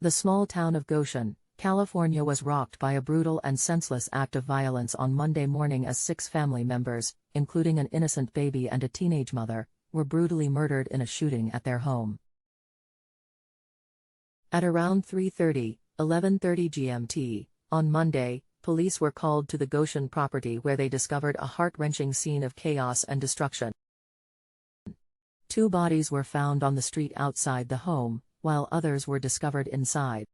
The small town of Goshen, California was rocked by a brutal and senseless act of violence on Monday morning as 6 family members, including an innocent baby and a teenage mother, were brutally murdered in a shooting at their home. At around 11:30 GMT, on Monday, police were called to the Goshen property where they discovered a heart-wrenching scene of chaos and destruction. 2 bodies were found on the street outside the home, while others were discovered inside.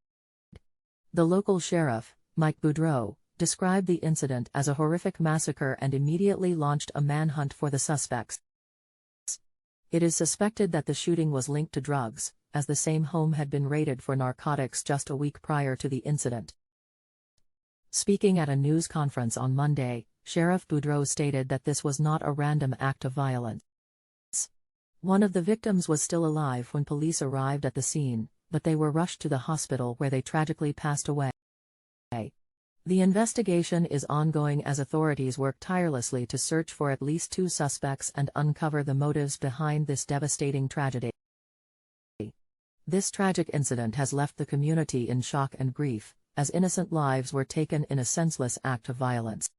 The local sheriff, Mike Boudreau, described the incident as a horrific massacre and immediately launched a manhunt for the suspects. It is suspected that the shooting was linked to drugs, as the same home had been raided for narcotics just a week prior to the incident. Speaking at a news conference on Monday, Sheriff Boudreau stated that this was not a random act of violence. One of the victims was still alive when police arrived at the scene, but they were rushed to the hospital where they tragically passed away. The investigation is ongoing as authorities work tirelessly to search for at least 2 suspects and uncover the motives behind this devastating tragedy. This tragic incident has left the community in shock and grief, as innocent lives were taken in a senseless act of violence.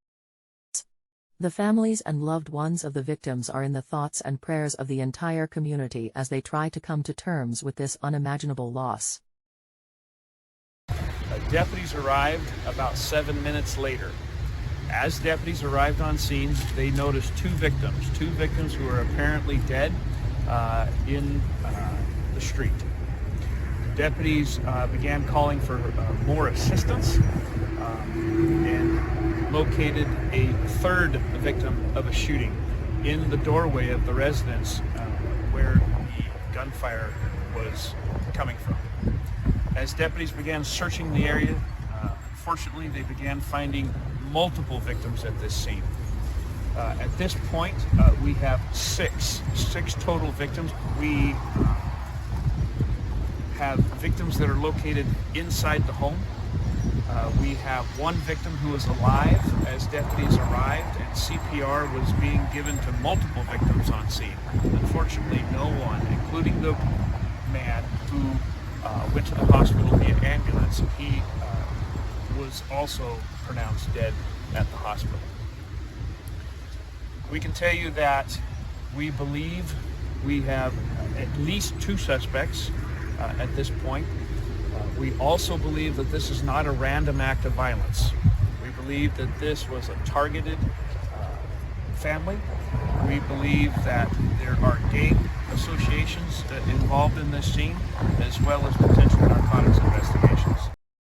The families and loved ones of the victims are in the thoughts and prayers of the entire community as they try to come to terms with this unimaginable loss. Deputies arrived about 7 minutes later. As deputies arrived on scene, they noticed 2 victims who were apparently dead in the street. Deputies began calling for more assistance and located a 3rd victim of a shooting in the doorway of the residence where the gunfire was coming from. As deputies began searching the area, unfortunately they began finding multiple victims at this scene. At this point, we have six total victims. We have victims that are located inside the home. We have 1 victim who is alive as deputies arrived, and CPR was being given to multiple victims on scene. Unfortunately, no one, including the man who went to the hospital via ambulance, he was also pronounced dead at the hospital. We can tell you that we believe we have at least 2 suspects at this point. We also believe that this is not a random act of violence. We believe that this was a targeted family. We believe that there are gang associations involved in this scene, as well as potential narcotics